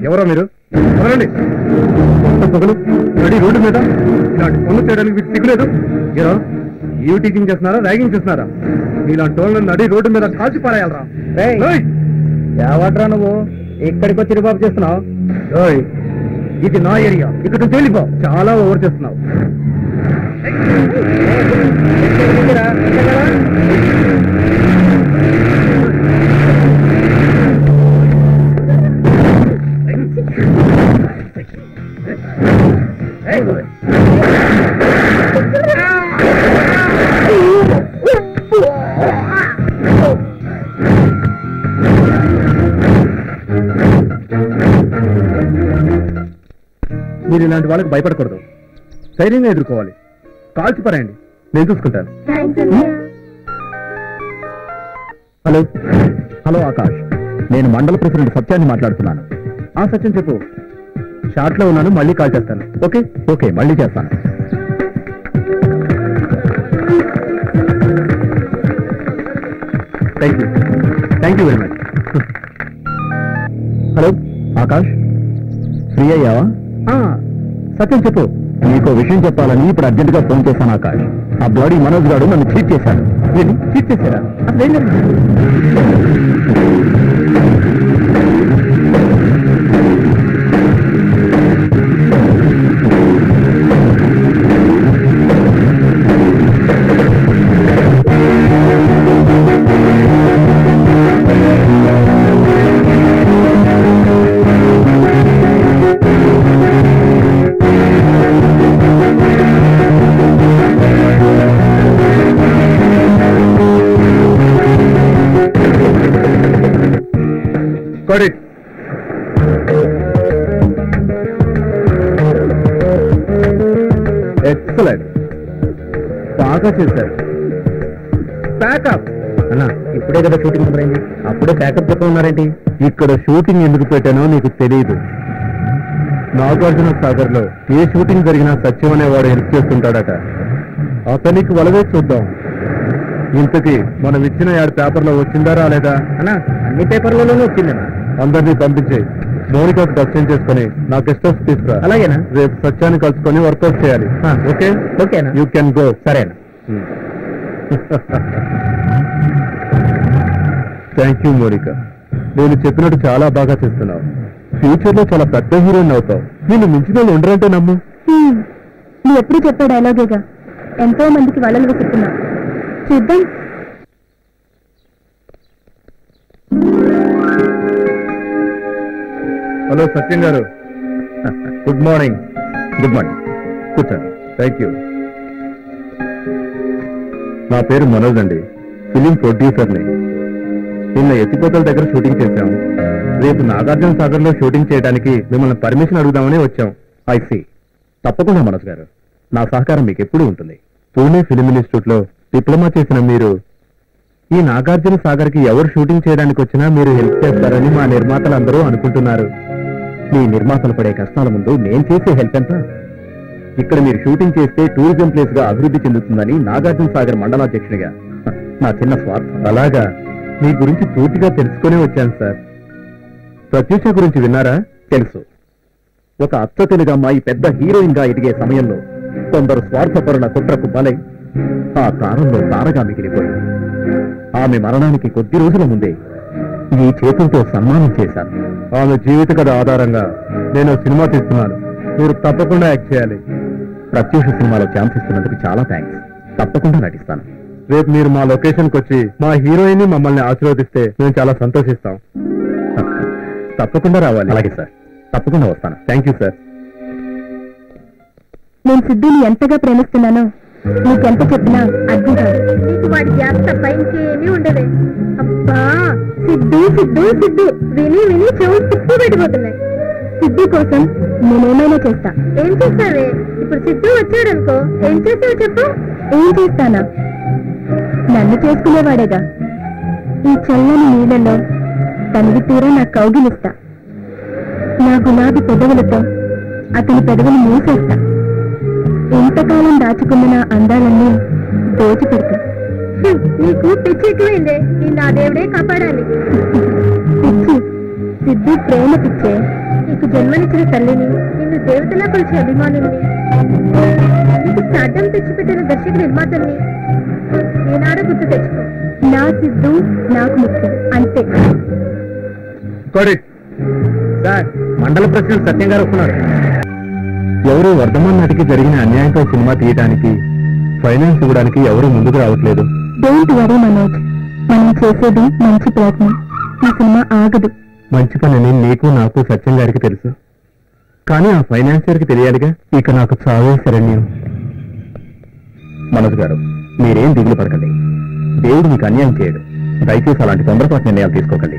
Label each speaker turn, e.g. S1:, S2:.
S1: ఎవరో మీరు ఎవరండి? పగలు రెడీ రోడ్డు మీద ఇలాంటి పనులు చేయడానికి మీకు సిగ్గులేదు? ఏవి టీచింగ్ చేస్తున్నారా, ర్యాగింగ్ చేస్తున్నారా? ఇలాంటి వాళ్ళని నడి రోడ్డు మీద కాల్చి పారేయాలరా? ఏవట్రా నువ్వు ఇక్కడికి వచ్చి రిబాబు చేస్తున్నావు? ఇది నా ఏరియా, ఇక్కడ నుంచి వెళ్ళిపో. చాలా ఓవర్ చేస్తున్నావు. మీరు ఇలాంటి వాళ్ళకి భయపడకూడదు, ధైర్యంగా ఎదుర్కోవాలి. కాల్చి పారేయండి, నేను చూసుకుంటాను. హలో హలో ఆకాష్, నేను మండల ప్రెసిడెంట్ సత్యాన్ని మాట్లాడుతున్నాను. సత్యం చెప్పు. షార్ట్ లో ఉన్నాను, మళ్ళీ కాల్ చేస్తాను. ఓకే ఓకే, మళ్ళీ చేస్తాను. Thank you very much. Hello Akash, free అయ్యావా? సత్యం చెప్పు. నీకు విషయం చెప్పాలని ఇప్పుడు అర్జెంట్ గా ఫోన్ చేశాను ఆకాష్. ఆ బ్లడీ మనోజ్ గారు నన్ను చీట్ చేశాడు. చీట్ చేశారా? ఎక్సలెంట్, బాగా చేశారు. ప్యాకప్ అన్నా, ఇప్పుడే కదా షూటింగ్ మొదలైంది, అప్పుడే ప్యాకప్ చెప్ప ఉన్నారేంటి? ఇక్కడ షూటింగ్ ఎందుకు పెట్టానో నీకు తెలియదు. నాగార్జున సాగర్ లో ఏ షూటింగ్ జరిగినా సత్యం అనేవాడు హెల్ప్ చేస్తుంటాడట. అతనికి వలవే చూద్దాం. ఇంతకీ మనం ఇచ్చిన యాడ్ పేపర్లో వచ్చిందా రాలేదా? అన్నా, అన్ని పేపర్లలోనూ వచ్చిందన్నా. అందరినీ పంపించే మౌనికాకు దర్శనం చేసుకుని నా గెస్ట్ హౌస్ తీసుకురా. అలాగేనా? రేపు సత్యాన్ని కలుసుకొని వర్కౌట్ చేయాలి. ఓకే ఓకేనా? You can go. సరేనా? థ్యాంక్ యూ మౌనిక, నేను చెప్పినట్టు చాలా బాగా చేస్తున్నావు. ఫ్యూచర్ లో చాలా పెద్ద హీరోయిన్ అవుతావు. నేను మించిన వాళ్ళు ఉండరంటే నమ్ము.
S2: నువ్వు ఎప్పుడు చెప్పాడు డైలాగేగా, ఎంతో మందికి వాళ్ళని వెతుకుతున్నా. చూద్దాం.
S1: హలో సత్యం గారు, గుడ్ మార్నింగ్. గుడ్ మార్నింగ్, కూర్చోండి. Thank you. నా పేరు మనోజ్ అండి, ఫిలిం ప్రొడ్యూసర్ని. నిన్న ఎత్తిపోతల దగ్గర షూటింగ్ చేశాం. రేపు నాగార్జున సాగర్ లో షూటింగ్ చేయడానికి మిమ్మల్ని పర్మిషన్ అడుగుదామని వచ్చాం. I see. తప్పకుండా మనోజ్ గారు, నా సహకారం మీకు ఎప్పుడూ ఉంటుంది. పూణే ఫిలిం ఇన్స్టిట్యూట్ లో డిప్లొమా చేసిన మీరు ఈ నాగార్జున సాగర్ కి ఎవరు షూటింగ్ చేయడానికి వచ్చినా మీరు హెల్ప్ చేస్తారని మా నిర్మాతలందరూ అనుకుంటున్నారు. మీ నిర్మాతలు పడే కష్టాల ముందు నేను చేసే హెల్ప్ ఎంత? ఇక్కడ మీరు షూటింగ్ చేస్తే టూరిజం ప్లేస్ గా అభివృద్ధి చెందుతుందని నాగార్జున సాగర్ మండలాధ్యక్షుడిగా నా చిన్న స్వార్థం. అలాగా మీ గురించి పూర్తిగా తెలుసుకునే వచ్చాను సార్. ప్రత్యూష గురించి విన్నారా? తెలుసు. ఒక అచ్చ తెలుగు అమ్మాయి పెద్ద హీరోయిన్ గా ఎదిగే సమయంలో కొందరు స్వార్థపరుల కుట్రకు బలై ఆ తారంలో తారగా మిగిలిపోయింది. ఆమె మరణానికి కొద్ది రోజుల ముందే ఈ చేతులతో సన్మానం చేశాను. ఆమె జీవిత కథ ఆధారంగా నేను సినిమా తీస్తున్నాను. మీరు తప్పకుండా యాక్ట్ చేయాలి. ప్రత్యూష సినిమాలో ఛాన్స్ ఇస్తున్నందుకు చాలా థ్యాంక్స్. తప్పకుండా నటిస్తాను. రేపు మీరు మా లొకేషన్కి వచ్చి మా హీరోయిన్ ని మమ్మల్ని ఆశీర్వదిస్తే మేము చాలా సంతోషిస్తాం. తప్పకుండా రావాలి. అలాగే సార్, తప్పకుండా వస్తాను. Thank you sir.
S2: నేను సిద్ధుని ఎంతగా ప్రేమిస్తున్నానో నీకెంత చెప్పినా అర్థం కాదు. నీకు వాడి గ్యాస్ తప్ప ఇంకేమీ ఉండదే. అబ్బా, సిద్ధు సిద్ధు సిద్ధు విని విని చెవు తిప్పి పెట్టిపోతున్నాయి. సిద్ధు కోసం నేనేమైనా చేస్తా. ఏం చేస్తావే? ఇప్పుడు సిద్ధు వచ్చాడనుకో, ఏం చేస్తావు చెప్పు? ఏం చేస్తానా? నన్ను చేసుకునేవాడేగా. ఈ చల్లని నీళ్ళలో తనివి తీరా నా కౌగిలిస్తా. నా గులాబీ పెదవులతో అతని పెదవులు మూసేస్తా. ఎంతకాలం దాచుకున్న నా అందాలన్నీ దోచిపెడతా. నీకు పిచ్చి ఎక్కువైందే. నా దేవుడే కాపాడాలి. పిచ్చి సిద్ధు ప్రేమ పిచ్చే. నీకు జన్మనిచ్చిన తల్లిని, నిన్ను దేవతలా కొలిచే అభిమానుల్ని, నీకు స్టార్టం తెచ్చిపెట్టిన దర్శక నిర్మాతల్ని ఏనాడో గుర్తు తెచ్చుకో. నా సిద్ధు నాకు ముఖ్యం, అంతే.
S1: సార్, మండల ప్రెసిడెంట్ సత్యం గారు వస్తున్నారు. ఎవరు వర్ధమాన్ నాటికి జరిగిన అన్యాయంతో సినిమా తీయడానికి ఫైనాన్స్ ఇవ్వడానికి ఎవరు ముందుకు రావట్లేదు.
S2: డోంట్ వరీ మనోజ్, మనం చేసేది మంచి ప్రయత్నం. ఈ సినిమా ఆగదు.
S1: మంచి పని నీకు నాకు సత్యం గారికి తెలుసు, కానీ ఆ ఫైనాన్సియర్ కి తెలియాలిగా. ఇక నాకు చావే శరణ్యం. మనోజ్ గారు, మీరేం దిగులు పడకండి. దేవుడు మీకు అన్యాయం చేయడు. దయచేసి అలాంటి తొందరపాటు నిర్ణయాలు తీసుకోకండి.